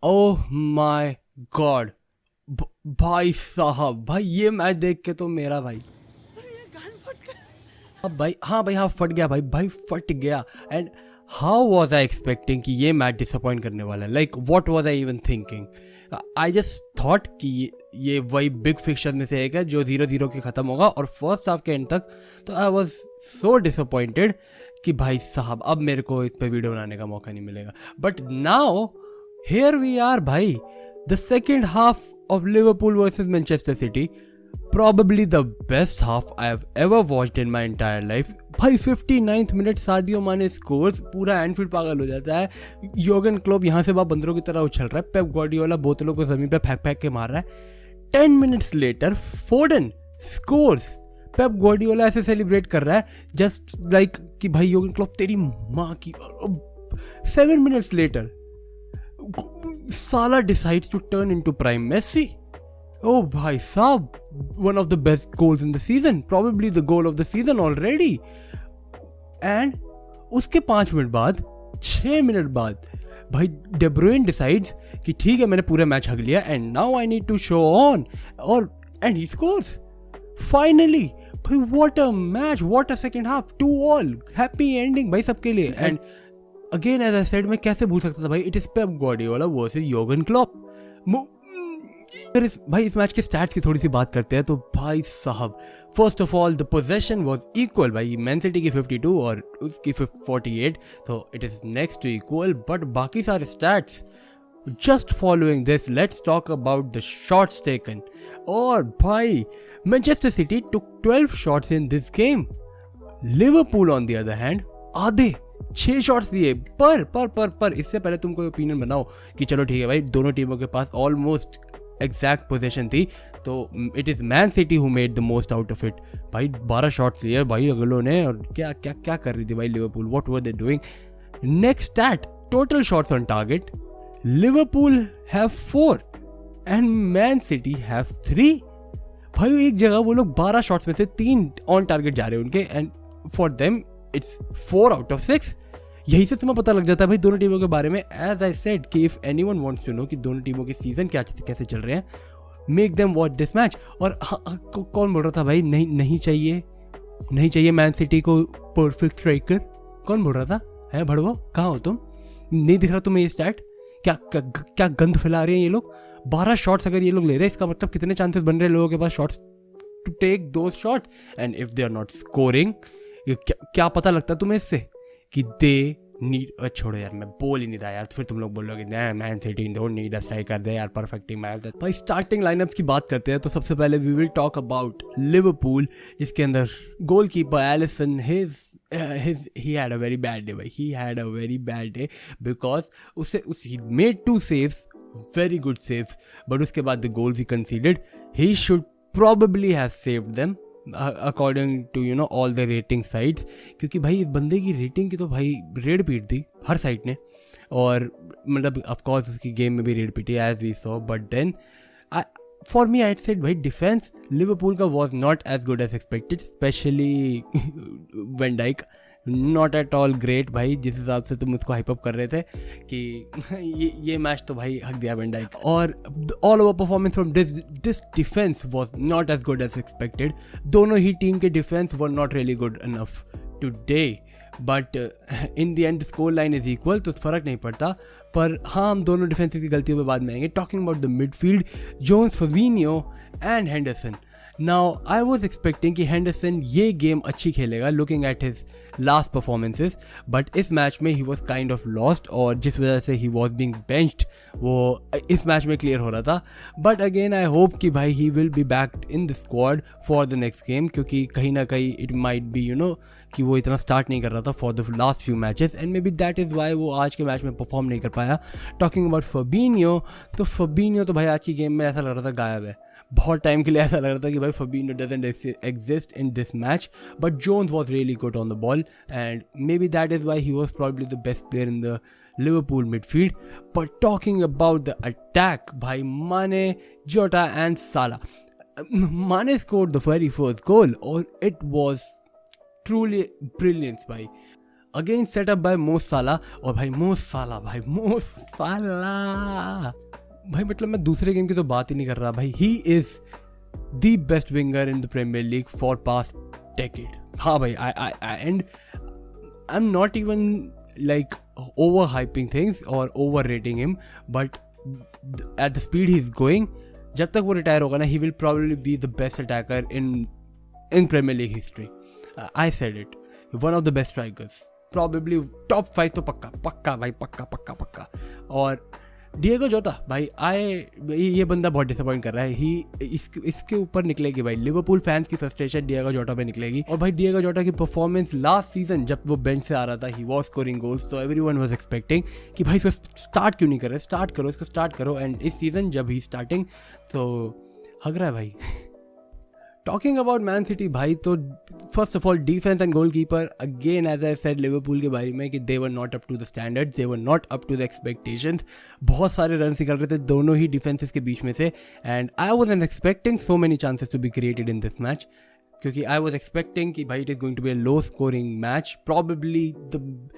Oh my God, भाई साहब, भाई ये मैच देख के तो मेरा भाई अब भाई हाँ फट गया भाई फट गया। And how was I expecting कि ये मैच डिसअपॉइंट करने वाला है? Like what was I even thinking? I just thought कि ये वही बिग फिक्चर में से एक है जो 0-0 के ख़त्म होगा और फर्स्ट हाफ के एंड तक। तो आई वॉज सो डिसअपॉइंटेड कि भाई साहब अब मेरे को इस पर वीडियो बनाने का मौका नहीं मिलेगा। But now here we are भाई, the second half of Liverpool versus Manchester City, probably the best half I have ever watched in my entire life। भाई 59th मिनट सादियो माने स्कोर्स, पूरा एनफील्ड पागल हो जाता है। योर्गन क्लोप यहाँ से वहाँ बंदरों की तरह उछल रहा है, पेप गार्डियोला बोतलों को जमीन पे फेंक के मार रहा है। 10 minutes later फोर्डन scores, Pep Guardiola ऐसे सेलिब्रेट कर रहा है जस्ट लाइक कि भाई योर्गन क्लोप तेरी माँ की। 7 minutes later साला decides to turn into prime Messi। Oh भाई साहब, one of the best goals in the season, probably the goal of the season already। And उसके 5 मिनट बाद, 6 मिनट बाद भाई डे ब्रुयन डिसाइड्स कि ठीक है मैंने पूरा मैच हक लिया and now I need to show on, और एंड ही स्कोर्स फाइनली। भाई what a match, what a second half, 2-2 happy ending भाई सबके लिए। And again as I said, मैं कैसे भूल सकता था भाई, it is Pep Guardiola versus Jurgen Klopp. भाई इस मैच के स्टैट्स की थोड़ी सी बात करते हैं तो भाई साहब, first of all the possession was equal भाई, मैन सिटी की 52 और उसकी 48, तो it is next to equal. But बाकी सारे stats just following this, let's talk about the shots taken. और भाई Manchester City took 12 shots in this game, Liverpool on the other hand आधे 6 शॉट्स दिए पर इससे पहले तुम कोई ओपिनियन बनाओ कि चलो ठीक है भाई दोनों टीमों के पास ऑलमोस्ट एग्जैक्ट पोजीशन थी, तो it is man city who made the most out of it. भाई 12 शॉट्स लिए भाई अगलों ने, और क्या क्या क्या कर रही थी भाई Liverpool, what were they doing? Next stat, total shots on target, Liverpool have 4 and Man City have 3। भाई एक जगह वो लोग 12 शॉट्स में से 3 ऑन टारगेट जा रहे हैं उनके, and for them it's 4 out of 6। यही से तुम्हें पता लग जाता है भाई दोनों टीमों के बारे में। एज आई सेड कि if anyone wants to know कि दोनों टीमों के सीजन कैसे चल रहे हैं, make them watch this match. और कौन बोल रहा था भाई नहीं चाहिए मैन सिटी को परफेक्ट स्ट्राइकर? कौन बोल रहा था? है भड़वो, कहाँ हो तुम? नहीं दिख रहा तुम्हें ये स्टैट? क्या गंद फैला रहे हैं ये लोग? 12 शॉट्स अगर ये लोग ले रहे हैं, इसका मतलब कितने चांसेस बन रहे हैं लोगों के पास शॉट्स टू टेक दो shots, and if they are not scoring, क्या पता लगता तुम्हें इससे कि दे नीड। छोड़ो यार, मैं बोल ही नहीं रहा यार, फिर तुम लोग बोलोगे Man City don't need a striker, they are perfecting match. भाई स्टार्टिंग लाइनअप्स की बात करते हैं तो सबसे पहले we will talk about Liverpool, जिसके अंदर goalkeeper Alisson, he had a very bad day भाई, he had a very bad day because he made 2 saves, very good saves, but उसके बाद the goals he conceded, he should probably have saved them according to all the rating sites. क्योंकि भाई इस बंदे की rating की तो भाई रेड पीट दी हर साइट ने, और मतलब ऑफकोर्स उसकी गेम में भी रेड पीटी as we saw. But then for me I said भाई डिफेंस लिवरपूल का was not as good as expected, especially van Dijk, not at all great भाई। जिस हिसाब से तुम उसको हाइप अप कर रहे थे कि ये मैच तो भाई हक दिया वैन डाइक, और all over performance from this defence was not as good as expected. दोनों ही टीम के defence were not really good enough today, but in the end score line is equal, तो फ़र्क नहीं पड़ता। पर हाँ, हम दोनों डिफेंसिव की गलतियों पे बाद में आएंगे। Talking about the midfield, Jones, Firmino and Henderson. Now I was expecting कि हेंडरसन ये गेम अच्छी खेलेगा looking at his last performances, but इस मैच में he was kind of lost, और जिस वजह से ही वॉज बीइंग बेंच्ड वो इस मैच में क्लियर हो रहा था। बट अगेन आई होप कि भाई he will be back in the squad for the next game, क्योंकि कहीं ना कहीं इट माइट बी कि वो इतना स्टार्ट नहीं कर रहा था for the last few matches, and maybe that is Y वो आज के मैच में परफॉर्म नहीं कर पाया। टॉकिंग अबाउट फर्बिनियो, तो फर्बिनियो तो भाई आज की गेम में ऐसा लग रहा था गायब है। बहुत टाइम के लिए ऐसा लग रहा था कि भाई Firmino doesn't exist in this match, but Jones was really good on the ball, and maybe that is why he was probably the best player in the Liverpool midfield. But talking about the attack, bhai, Mane, Jota and Salah. Mane scored the very first goal, or it was truly brilliance, bhai. Again setup by Mo Salah. और भाई मो साला भाई मतलब मैं दूसरे game की तो बात ही नहीं कर रहा भाई, he is the best winger in the Premier League for past decade. हाँ भाई, I am not even like overhyping things और overrating him, but at the speed he is going, जब तक वो रिटायर होगा ना, he will probably be the best attacker in Premier League history. I said it, one of the best strikers, probably top 5 तो पक्का भाई, पक्का। और डिएगो जोटा भाई, ये बंदा बहुत डिसअपॉइंट कर रहा है। इसके ऊपर निकलेगी भाई लिवरपूल फैंस की फ्रस्ट्रेशन, डिएगो जोटा पे निकलेगी। और भाई डिएगो जोटा की परफॉर्मेंस लास्ट सीजन जब वो बेंच से आ रहा था, ही वॉज स्कोरिंग गोल्स, तो एवरीवन वाज एक्सपेक्टिंग कि भाई इसको स्टार्ट क्यों नहीं कर रहे, इसको स्टार्ट करो। एंड इस सीजन जब ही स्टार्टिंग, तो हग रहा है भाई। टॉकिंग अबाउट मैन सिटी भाई, तो first of all defence and goalkeeper, again as I said Liverpool के बारे में कि they were not up to the standards, they were not up to the expectations. बहुत सारे रन निकल रहे थे दोनों ही डिफेंसेस के बीच में से, and I wasn't expecting so many chances to be created in this match, क्योंकि आई वॉज एक्सपेक्टिंग कि भाई it is going to be a low scoring match, probably the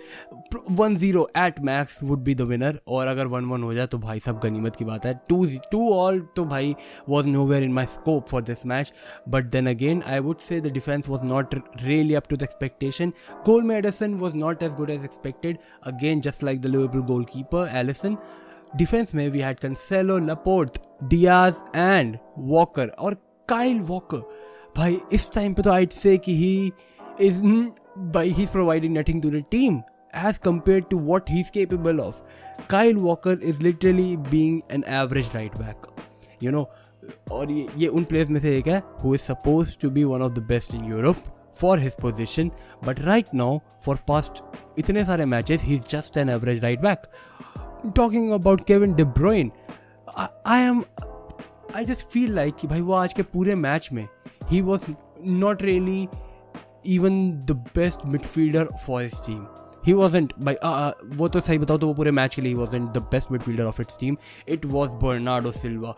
1-0 at max would be the winner, और अगर 1-1 हो जाए तो भाई सब गनीमत की बात है। 2-2 तो भाई was nowhere in my scope for this match, but then again I would say the defence was not really up to the expectation. Cole Ederson was not as good as expected, again just like the Liverpool goalkeeper Alisson. Defence में we had Cancelo, Laporte, Dias and Walker, और Kyle Walker भाई इस time पे तो I'd say कि he is providing nothing to the team as compared to what he's capable of. Kyle Walker is literally being an average right back, you know, और ये उन players में से एक है who is supposed to be one of the best in Europe for his position, but right now for past इतने सारे matches he's just an average right back. Talking about Kevin De Bruyne, I just feel like कि भाई वो आज के पूरे match में he was not really even the best midfielder for his team. He wasn't, वो तो सही बताओ तो वो पूरे मैच के लिए he wasn't the best midfielder of its team. It was Bernardo Silva.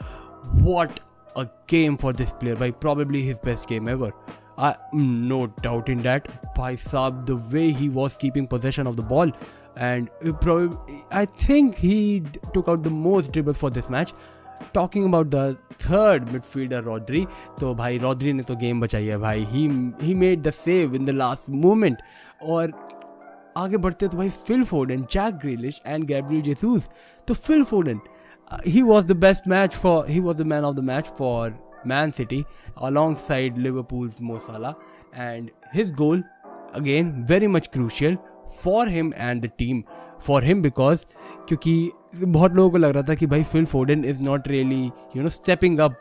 What a game for this player, by probably his best game ever. No doubt in that. Bhai Saab, the way he was keeping possession of the ball, and I think he took out the most dribbles for this match. Talking about the third midfielder Rodri, तो भाई Rodri ने तो game बचाई है भाई, he made the save in the last moment. और आगे बढ़ते तो भाई Phil Foden, Jack Grealish and Gabriel Jesus. तो Phil Foden, he was the man of the match for Man City alongside Liverpool's Mo Salah, and his goal again very much crucial for him and the team. For him because क्योंकि बहुत लोगों को लग रहा था कि भाई Phil फोर्डन is not really stepping up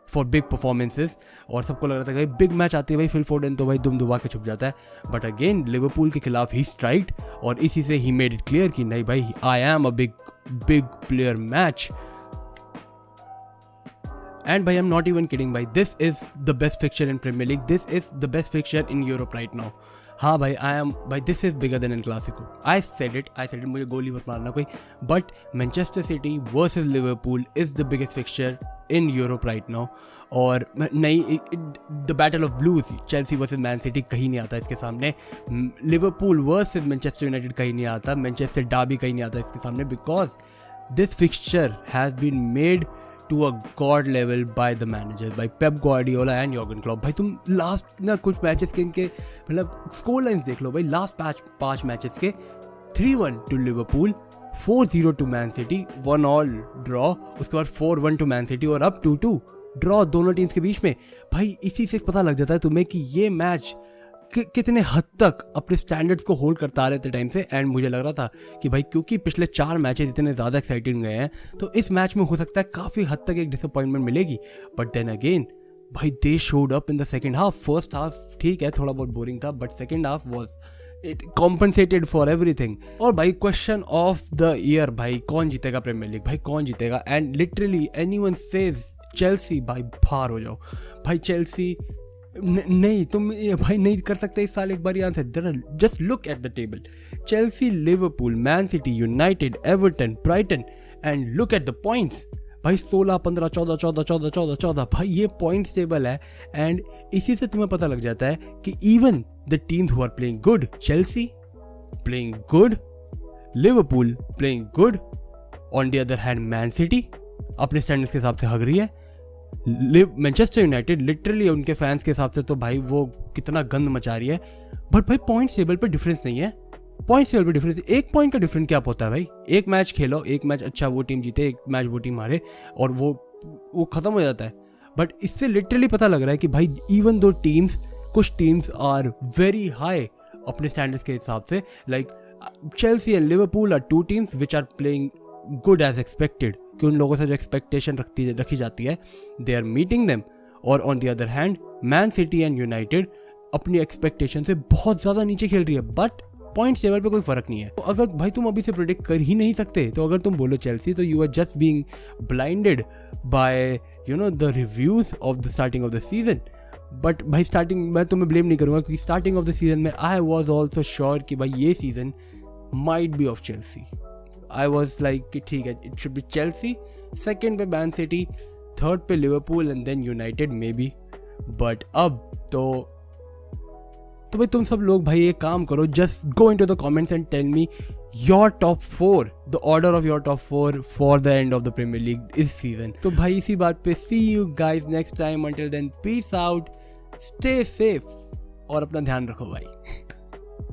for big performances, और सबको लग रहा था कि भाई बिग मैच आती है भाई फिल फोर्डन तो भाई दुम दुबा के छुप जाता है। बट अगेन लिवरपूल के खिलाफ ही स्ट्राइक्ड, और इसी से ही मेड इट क्लियर कि नहीं भाई, I am a big player match. And bhai, I'm not even kidding bhai, this is the best fixture in Premier League, this is the best fixture in Europe right now. हाँ भाई, this is bigger than El Clasico. I said it, मुझे गोली मत मारना कोई, but Manchester City versus Liverpool is the biggest fixture in Europe right now. और नहीं, the battle of blues, Chelsea versus Man City कहीं नहीं आता इसके सामने, Liverpool versus Manchester United कहीं नहीं आता, Manchester Derby कहीं नहीं आता इसके सामने, because this fixture has been made to a god level by the managers, by Pep Guardiola and Jurgen Klopp. भाई तुम लास्ट ना कुछ मैचेस के इनके मतलब स्कोर लाइन्स देख लो भाई, लास्ट 5 मैचेस के 3-1 to Liverpool, 4-0 to Man City, 1-1 draw, उसके बाद 4-1 टू मैन सिटी, और अब 2-2 ड्रॉ दोनों टीम्स के बीच में। भाई इसी से पता लग जाता है तुम्हें कि ये मैच कितने हद तक अपने स्टैंडर्ड्स को होल्ड करता आ रहे थे टाइम से। एंड मुझे लग रहा था कि भाई क्योंकि पिछले 4 मैचेस इतने ज़्यादा एक्साइटिंग गए हैं, तो इस मैच में हो सकता है काफ़ी हद तक एक डिसअपॉइंटमेंट मिलेगी। बट देन अगेन भाई they showed up in the second half. First half ठीक है थोड़ा बहुत बोरिंग था, but second half was it compensated for everything. और भाई क्वेश्चन ऑफ द ईयर भाई, कौन जीतेगा प्रीमियर लीग, भाई कौन जीतेगा? And literally anyone says Chelsea, भाई बाहर हो जाओ भाई, चेल्सी नहीं, तुम भाई नहीं कर सकते इस साल एक बार answer. Just look at the table, Chelsea, Liverpool, Man City, United, Everton, Brighton, and look at the points भाई, 16, 15, 14, 14, 14, 14, 14 भाई ये पॉइंट्स टेबल है। एंड इसी से तुम्हें पता लग जाता है कि even the teams who are playing good, Chelsea, playing good, Liverpool playing good. On the other hand, Man City अपने स्टैंडर्ड्स के हिसाब से हग रही है. मैनचेस्टर यूनाइटेड लिटरली उनके फैंस के हिसाब से तो भाई वो कितना गंद मचा रही है. बट भाई पॉइंट टेबल पे डिफरेंस नहीं है. पॉइंट टेबल पे डिफरेंस, एक पॉइंट का डिफरेंस क्या होता है भाई. एक मैच खेलो, एक मैच अच्छा वो टीम जीते, एक मैच वो टीम हारे और वो खत्म हो जाता है. बट इससे लिटरली पता लग रहा है कि भाई इवन दो टीम्स, कुछ टीम्स आर वेरी हाई अपने स्टैंडर्ड्स के हिसाब से. Like Chelsea and Liverpool are two teams which are playing good as expected, कि उन लोगों से जो एक्सपेक्टेशन रखी जाती है दे आर मीटिंग देम. और on the other hand Man City and United अपनी एक्सपेक्टेशन से बहुत ज़्यादा नीचे खेल रही है. बट पॉइंट टेबल पे कोई फर्क नहीं है. तो अगर भाई तुम अभी से प्रेडिक्ट कर ही नहीं सकते, तो अगर तुम बोलो चेल्सी, तो you are just being blinded by the reviews of the starting of the season. But भाई स्टार्टिंग, मैं तुम्हें ब्लेम नहीं करूँगा क्योंकि स्टार्टिंग ऑफ द सीजन में आई वॉज ऑल्सो श्योर कि भाई ये season might be of Chelsea. I was like कि ठीक है, it should be Chelsea, second पे मैन सिटी, थर्ड पे Liverpool and then United maybe. But अब तो भाई तुम सब लोग भाई एक काम करो, just go into the comments and tell me your top 4, the order of your top 4 for the end of the Premier League इस सीजन. तो भाई इसी बात पे see you guys next time. Until then peace out, stay safe और अपना ध्यान रखो भाई.